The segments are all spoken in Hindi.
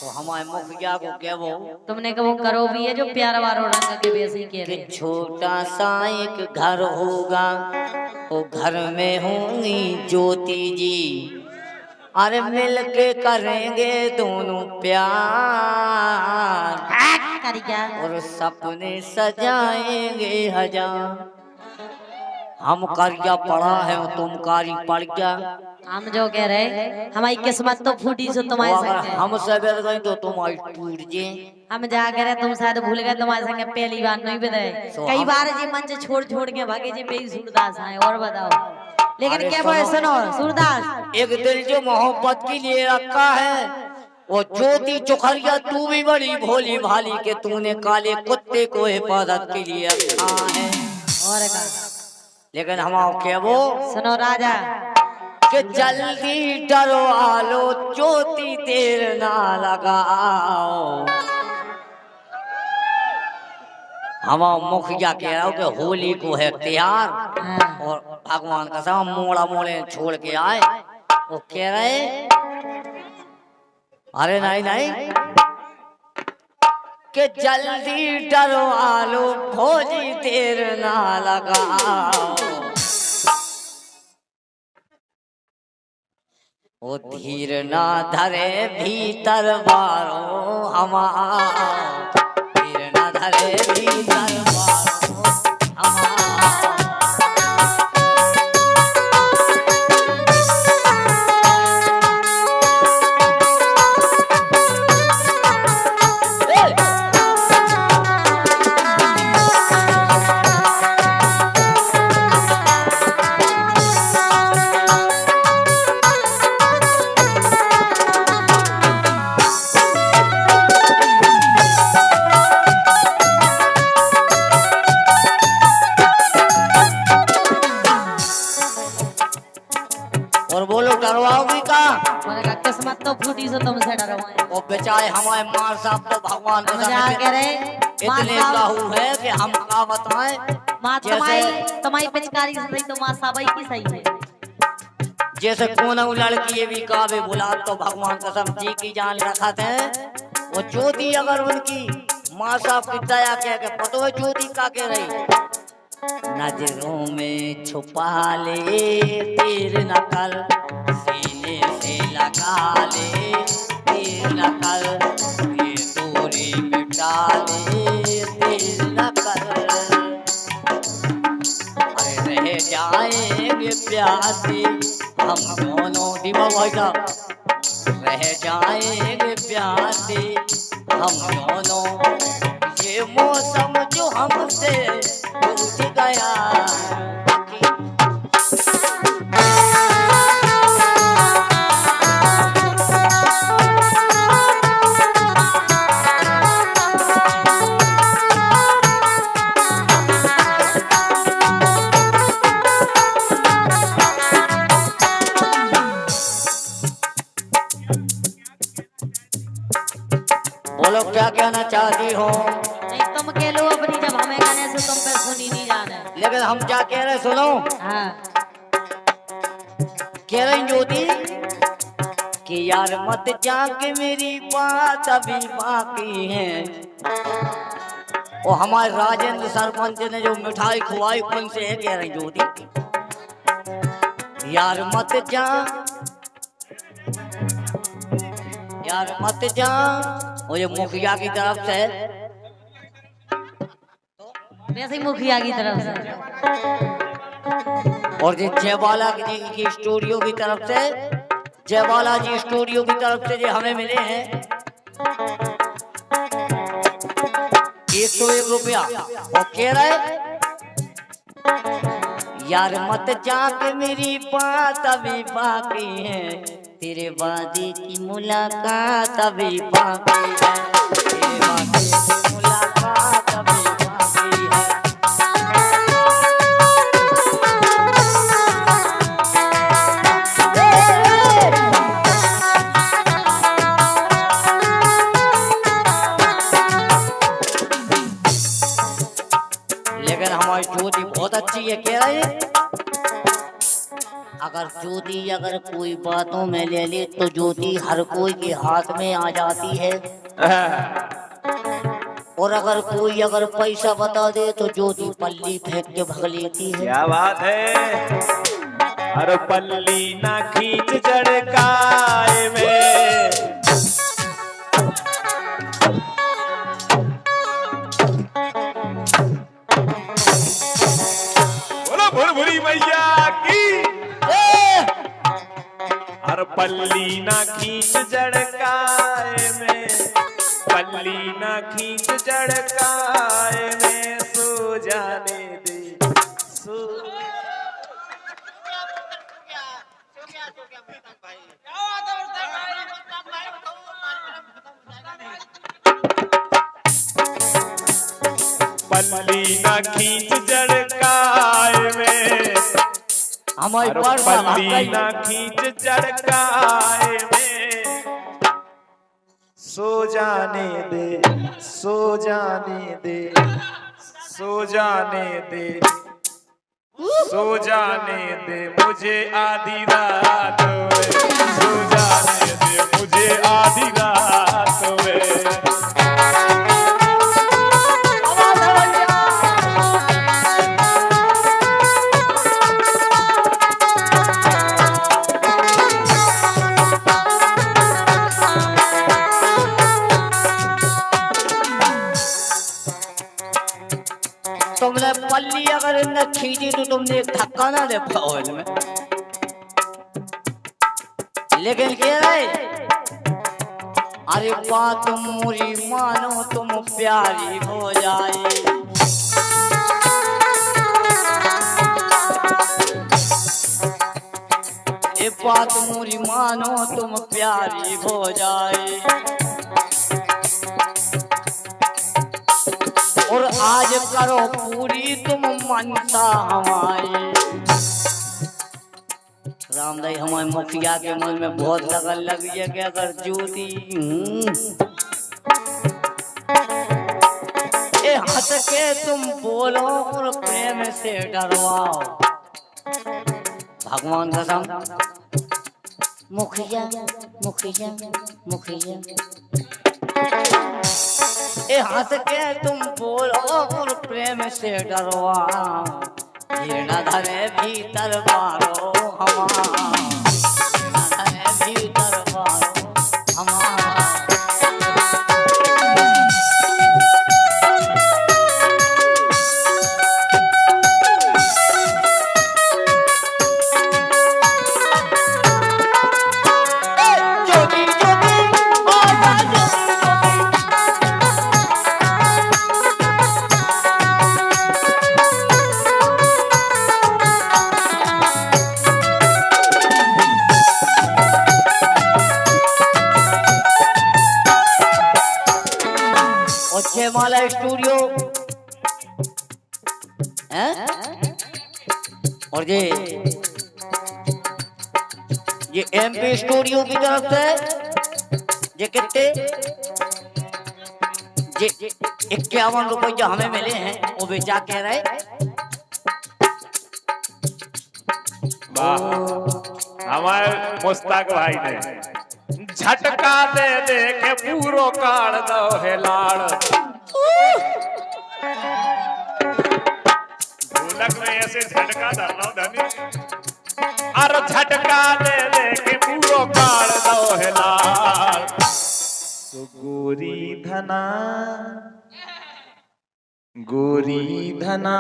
तो हमारे मुखिया को क्या वो तुमने कहा वो करो भी है जो प्यार वारो रंग के वैसे ही कह रहे। छोटा सा एक घर होगा, वो घर में होंगी ज्योति जी, अरे मिल के करेंगे दोनों प्यार, कर क्या और सपने सजाएंगे हजार। हम करिया पढ़ा है तुम कारी पड़ गया, हम जो कह रहे हमारी किस्मत तो फूटी सो तुम्हारे अगर संग है। हम सवेर गए तो तुम्हारी टूट जे। हम जा कर तुम शायद भूल गए तुम्हारे संग पहली बार नहीं बताए। कई बार जी मंच छोड़ छोड़ के भागे जी पे सूरदास आए। और बताओ लेकिन क्या बोले सुनो सूरदास, एक दिल जो मोहब्बत के लिए रखा है, वो ज्योति चुखरिया तू भी बड़ी भोली भाली के तूने काले कुत्ते को हिफाजत के लिए रखा है। और का लेकिन हम क्या वो सुनो राजा कि जल्दी डरो आलो ज्योति देर ना लगाओ। हम मुखिया कह रहा हूँ कि होली को है त्योहार, और भगवान का सब मोड़ा मोड़े छोड़ के आए। वो कह रहे अरे नहीं नहीं कि जल्दी डरो आलो भोजी देर ना लगाओ। वो धीर ना धरे भीतर बारो हमारा, धीर ना धरे भीतर बारो हमारा। और बोलो डरवाओगी का? किस्मत तो फूटी सो तुमसे डरवाए। वो बेचारे हमारे मार साहब तो भगवान मजाक कह रहे इतने काहू है कि हम का बताएं। माँ तुम्हारी पिचकारी से सही तो माँ साबाई की सही है। जैसे कौन लड़की ये भी काबे बुला तो भगवान कसम जी की जान रखा थे। वो ज्योति अगर उनकी माँ साहब की दया कह के पतो है ज्योति का कह रही, नजरों में छुपा ले तीर नकल, सीने से लगा ले तीर नकल, ये दूरी मिटा ले तीर नकल, अरे रह जाएंगे प्यासे हम दोनों दीवा भाई का, रह जाएंगे प्यासे हम दोनों, ये मौसम जो हमसे टूट गया। बोलो क्या कहना चाहती हो? नहीं तुम कह लो अपनी, जब हमें कहने से तुम पे सुनी नहीं जाने। लेकिन हम क्या कह रहे सुनो। हाँ। कह रही ज्योति कि यार मत जाके मेरी बात अभी बाकी है। वो हमारे राजेंद्र सरपंच ने जो मिठाई खुआई उनसे है, कह रही ज्योति यार मत जा, यार मत जा। वो ये मुखिया की तरफ से, वैसे ही मुखिया की तरफ से, और जो जयबाला जी की स्टूडियो की तरफ से, जयबाला जी स्टूडियो की तरफ से जो हमें मिले हैं 101 रुपया। और कह रहे यार मत जाके मेरी बात अभी बाकी है, तेरे वादे की मुलाकात अभी बाकी है, तेरे वादे की मुलाकात अभी बाकी है। लेकिन हमारी ज्योति बहुत अच्छी है, कह रहे अगर ज्योति अगर कोई बातों में ले ले तो ज्योति हर कोई के हाथ में आ जाती है। और अगर कोई अगर पैसा बता दे तो ज्योति पल्ली फेंक के भग लेती है। क्या बात है। अरे पल्ली ना खींच जड़काए में, बोलो भुरभुरी मैया की। अरे पल्ली ना खींच जड़काए में, पल्ली ना खींच जड़काए में, सो जाने दे सो। पल्ली ना खींच जड़काए में, हमारी पल्ली ना खींच जड़काए में, सो जाने दे सो जाने दे सो जाने दे सो जाने दे मुझे आधी रात में, सो जाने दे मुझे आधी रात में। तुमने पल्ली अगर इनने खींची तो तुमने एक धक्का ना दे पाओ इनमें। लेकिन कह रहे अरे बात मोरी मानो तुम प्यारी हो जाए। ये बात मोरी मानो तुम प्यारी हो जाए। और आज करो पूरी तुम मनता हमारी। रामदाई हमारे मुखिया के मन में बहुत लगन लगी है कि अगर ज्योति हंस के तुम बोलो और प्रेम से डरवाओ। भगवान कसम मुखिया मुखिया मुखिया हंस के तुम बोलो और प्रेम से डरवाओ। ये न धरे भीतर मारो हमारा, न धरे भीतर मारो हमारा। जयमाला स्टूडियो हैं और ये एमपी स्टूडियो की तरफ से ये कितने ये 51 रुपया हमें मिले हैं वो बेचा कह रहे। हमारे मुस्ताक भाई ने झटका दे दे के पूरो काढ़ दो है लाड़। ढोलक में ऐसे झटका डालो धनी, अरे झटका दे दे के पूरो काढ़ दो है लाड़। तो गोरी धना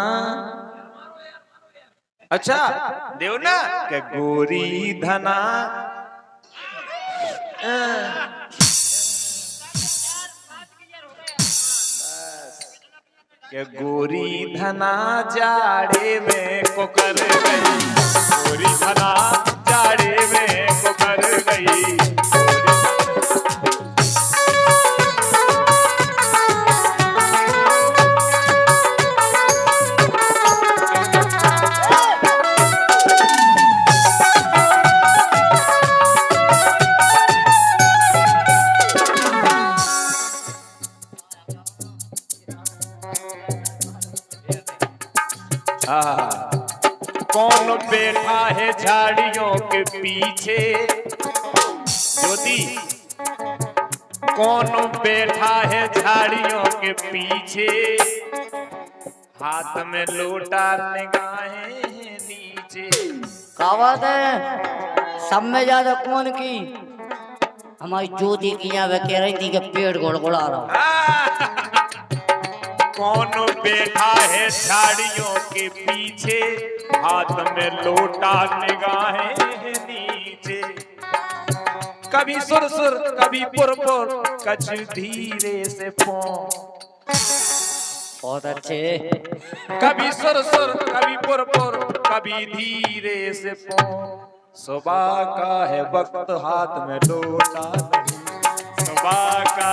अच्छा देव ना के गोरी धना के गोरी धना जाड़े में को कर गई, गोरी धना जाड़े में को कर गई। कौन बैठा है झाड़ियों के पीछे ज्योति कौन बैठा है झाड़ियों के पीछे हाथ में लोटा निगाहें नीचे। क्या बात है, सब में ज्यादा कौन की? हमारी ज्योति की यहाँ वे कह रही थी कि पेड़ गुड़गुड़ा रहा। कौन बैठा है झाड़ियों के पीछे हाथ में लोटा निगाहें नीचे। कभी सुर सुर कभी पुर पुर कछ धीरे से पौ। बहुत अच्छे। कभी सुर सुर कभी पुर पुर कभी धीरे से पौ। सुबह का है वक्त हाथ में लोटा नहीं। सुबह का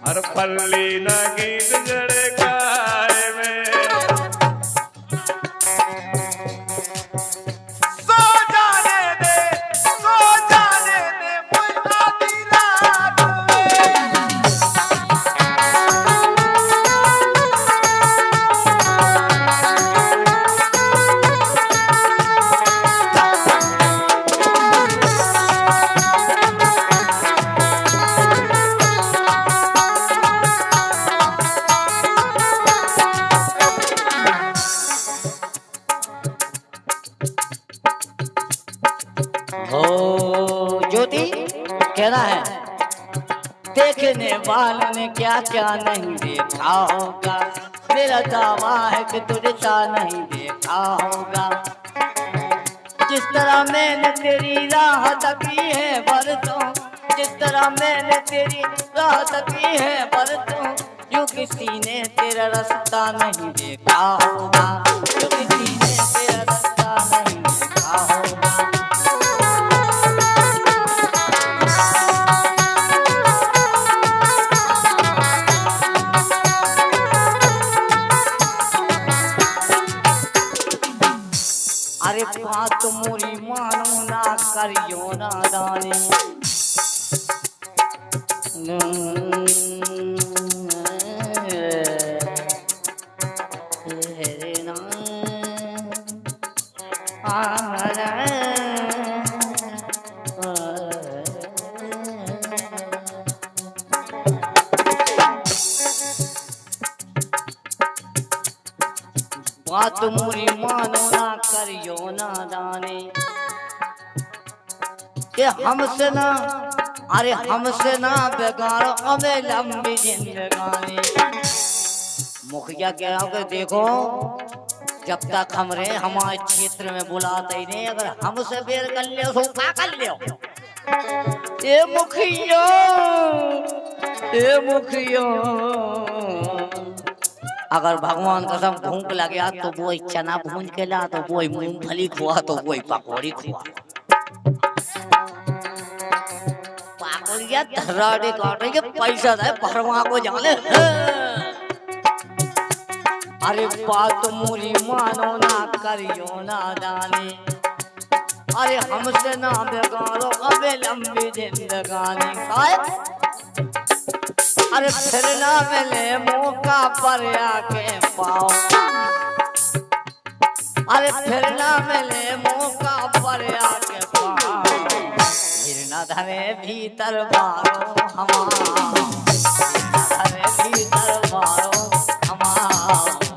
हर पल्ली न गीत जड़काए में सो जाने दे मुझे आधी रात में। हो ज्योति कह रहा है, देखने वालों ने क्या क्या नहीं देखा होगा, मेरा दावा है कि तुझे सा नहीं देखा होगा। जिस तरह मैंने तेरी राह तकी है बरसों, जिस तरह मैंने तेरी राह तकी है बरसों, जो किसी ने तेरा रास्ता नहीं देखा होगा, जो किसी ने तेरा रास्ता नहीं देखा होगा। अरे बात मोरी मानो ना करियो ना दानी। बात मोरी मानो ना करियो ना दानी कि हमसे ना, अरे हमसे ना बेगारो हमें लंबी जिंदगानी। मुखिया कह रहा हूँ देखो, जब तक हम रहे हमारे क्षेत्र में बुलाते ही नहीं, अगर हमसे बेर कर लियो तो क्या कर लियो। ए मुखिया, ए मुखिया, अगर भगवान कसम भूख लगे तो वो चना भून के ला, तो वो मूंगफली खुआ, तो वो पकौड़ी खुआ। पकौड़िया धराड़े काटे के पैसा दे भरवा को जाने। अरे बात मोरी मानो ना करियो ना दानी, अरे हमसे ना बेगारो अबे लंबी जिंदगानी। अरे फिर ना मिले मौका पर आके पाओ, अरे फिर ना मिले मौका पर आके पाओ, फिर ना धरे भीतर मारो हमारा, फिर ना धरे भीतर मारो हमारा।